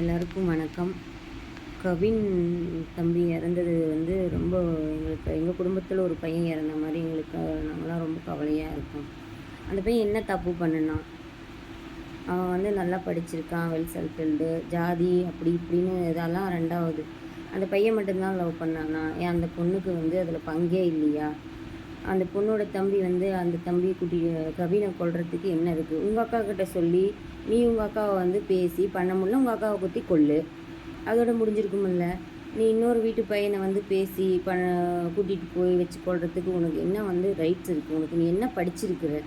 எல்லாருக்கும் வணக்கம். கவின் தம்பி இறந்தது வந்து ரொம்ப எங்கள் குடும்பத்தில் ஒரு பையன் இறந்த மாதிரி எங்களுக்கு நாங்களாம் ரொம்ப கவலையாக இருக்கோம். அந்த பையன் என்ன தப்பு பண்ணுனான்? அவன் வந்து நல்லா படிச்சிருக்கான், வெல் செட்டில்டு, ஜாதி அப்படி இப்படின்னு இதெல்லாம் ரெண்டாவது. அந்த பையன் மட்டும்தான் லவ் பண்ணானா? ஏன் அந்த பொண்ணுக்கு வந்து அதில் பங்கே இல்லையா? அந்த பொண்ணோட தம்பி வந்து அந்த தம்பி கவினை கொல்றதுக்கு என்ன இருக்குது? உங்கள் அக்கா கிட்ட சொல்லி நீ உங்கள் அக்காவை வந்து பேசி பண்ண முடியல, உங்கள் அக்காவை குத்தி கொல்லு, அதோட முடிஞ்சிருக்குமில்ல. நீ இன்னொரு வீட்டு பையனை வந்து பேசி கூட்டிகிட்டு போய் வச்சு கொள்றதுக்கு உனக்கு என்ன வந்து ரைட்ஸ் இருக்குது? உனக்கு நீ என்ன படிச்சிருக்கிற?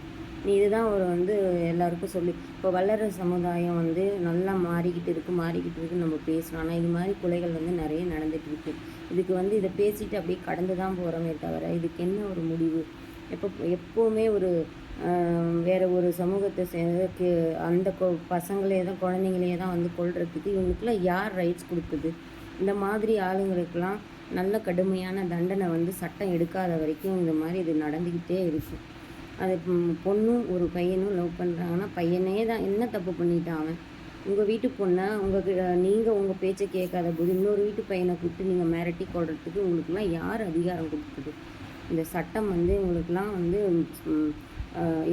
நீ இதுதான் ஒரு வந்து எல்லாருக்கும் சொல்லி இப்போ வளர்கிற சமுதாயம் வந்து நல்லா மாறிக்கிட்டு இருக்குது நம்ம பேசுகிறோம். ஆனால் இது மாதிரி கொலைகள் வந்து நிறைய நடந்துகிட்டு இருக்குது. இதுக்கு வந்து இதை பேசிட்டு அப்படியே கடந்து தான் போகிறோமே தவிர இதுக்கு என்ன ஒரு முடிவு? எப்போவுமே ஒரு வேறு ஒரு சமூகத்தை சேர்ந்ததுக்கு அந்த பசங்களே தான் குழந்தைங்களே தான் வந்து கொல்றதுக்கு இவங்களுக்குலாம் யார் ரைட்ஸ் கொடுக்குது? இந்த மாதிரி ஆளுங்களுக்கெல்லாம் நல்ல கடுமையான தண்டனை வந்து சட்டம் எடுக்காத வரைக்கும் இந்த மாதிரி இது நடந்துக்கிட்டே இருக்குது. அது பொண்ணும் ஒரு பையனும் லவ் பண்ணுறாங்கன்னா பையனே தான் என்ன தப்பு பண்ணிட்டான் அவன்? உங்கள் வீட்டு பொண்ணை நீங்கள் உங்கள் பேச்சை கேட்காத போது இன்னொரு வீட்டு பையனை கூப்பிட்டு நீங்கள் மிரட்டி கொள்றதுக்கு உங்களுக்குலாம் யார் அதிகாரம் கொடுக்குது? இந்த சட்டம் வந்து உங்களுக்குலாம் வந்து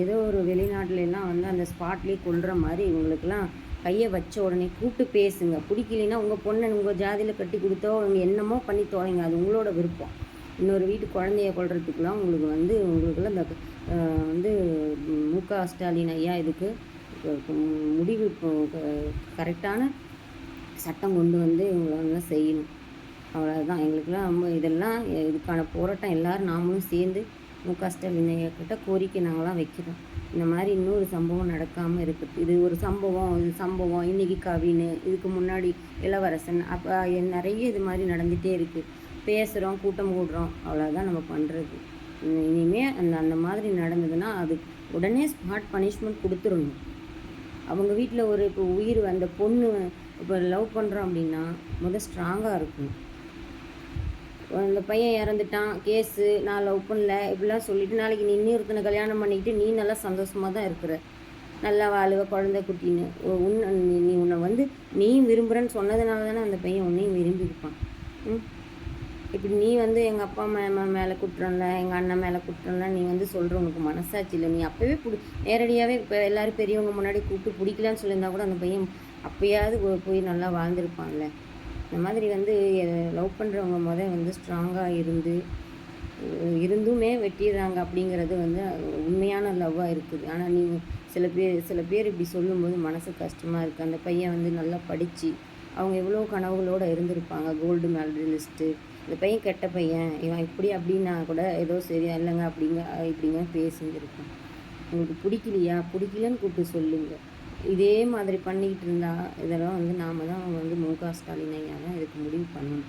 ஏதோ ஒரு வெளிநாட்டிலலாம் வந்து அந்த ஸ்பாட்லேயே கொள்கிற மாதிரி இவங்களுக்கெல்லாம் கையை வச்ச உடனே கூப்பிட்டு பேசுங்க. பிடிக்கலைன்னா உங்கள் பொண்ணை உங்கள் ஜாதியில் கட்டி கொடுத்தோ அவங்க என்னமோ பண்ணி தொலைங்க, அது உங்களோட விருப்பம். இன்னொரு வீட்டு குழந்தைய கொள்றதுக்குலாம் உங்களுக்குலாம் இந்த வந்து மு.க. ஸ்டாலின் ஐயா இதுக்கு முடிவு கரெக்டான சட்டம் கொண்டு வந்து இவங்களை வந்து செய்யணும். அவ்வளோதான். எங்களுக்கெல்லாம் ரொம்ப இதெல்லாம் இதுக்கான போராட்டம் எல்லோரும் நாமளும் சேர்ந்து மு.க. ஸ்டாலின் ஐயா கிட்ட கோரிக்கை நாங்களாம் வைக்கிறோம். இந்த மாதிரி இன்னொரு சம்பவம் நடக்காமல் இருக்குது. இது ஒரு சம்பவம் இன்றைக்கி கவின், இதுக்கு முன்னாடி இளவரசன், அப்போ நிறைய இது மாதிரி நடந்துகிட்டே இருக்குது. பேசுகிறோம், கூட்டம் கூடுறோம், அவ்வளோதான் நம்ம பண்ணுறது. இனிமேல் அந்த மாதிரி நடந்ததுன்னா அது உடனே ஸ்பாட் பனிஷ்மெண்ட் கொடுத்துடணும். அவங்க வீட்டில் ஒரு இப்போ உயிர் அந்த பொண்ணு இப்போ லவ் பண்ணுறோம் அப்படின்னா ஸ்ட்ராங்காக இருக்கணும். அந்த பையன் இறந்துட்டான், கேஸு, நான் லவ் பண்ணல இப்படிலாம் சொல்லிவிட்டு நாளைக்கு நீ இன்னொருத்தனை கல்யாணம் பண்ணிக்கிட்டு நீ நல்லா சந்தோஷமாக தான் இருக்கிற, நல்லா வாழுவ, குழந்தை குட்டின்னு நீ உன்னை வந்து நீயும் விரும்புகிறேன்னு சொன்னதுனால தானே அந்த பையன் உன்னையும் விரும்பியிருப்பான். இப்படி நீ வந்து எங்கள் அப்பா மேலே குற்றம்ல, எங்கள் அண்ணன் மேலே குற்றம்ல நீ வந்து சொல்கிற உனக்கு மனசாட்சி இல்லை. நீ அப்போவே நேரடியாகவே இப்போ எல்லோரும் பெரியவங்க முன்னாடி கூப்பிட்டு பிடிக்கலான்னு சொல்லியிருந்தா கூட அந்த பையன் அப்போயாவது போய் நல்லா வாழ்ந்துருப்பான்ல. இந்த மாதிரி வந்து லவ் பண்ணுறவங்க வந்து ஸ்ட்ராங்காக இருந்துமே வெட்டிடுறாங்க அப்படிங்கிறது வந்து உண்மையான லவ்வாக இருக்குது. ஆனால் நீங்கள் சில பேர் இப்படி சொல்லும்போது மனசு கஷ்டமாக இருக்குது. அந்த பையன் வந்து நல்லா படித்து அவங்க எவ்வளோ கனவுகளோடு இருந்திருப்பாங்க, கோல்டு மெடலிஸ்ட்டு. இந்த பையன் கெட்ட பையன், இவன் இப்படி அப்படின்னா கூட ஏதோ சரியா இல்லைங்க இப்படிங்க பேசியிருக்கேன். உங்களுக்கு பிடிக்கலன்னு கூப்பிட்டு சொல்லுங்கள். இதே மாதிரி பண்ணிக்கிட்டு இருந்தால் இதெல்லாம் வந்து நாம் தான் வந்து மு.க. ஸ்டாலின் ஐயா தான் இதுக்கு முடிவு பண்ணணும்.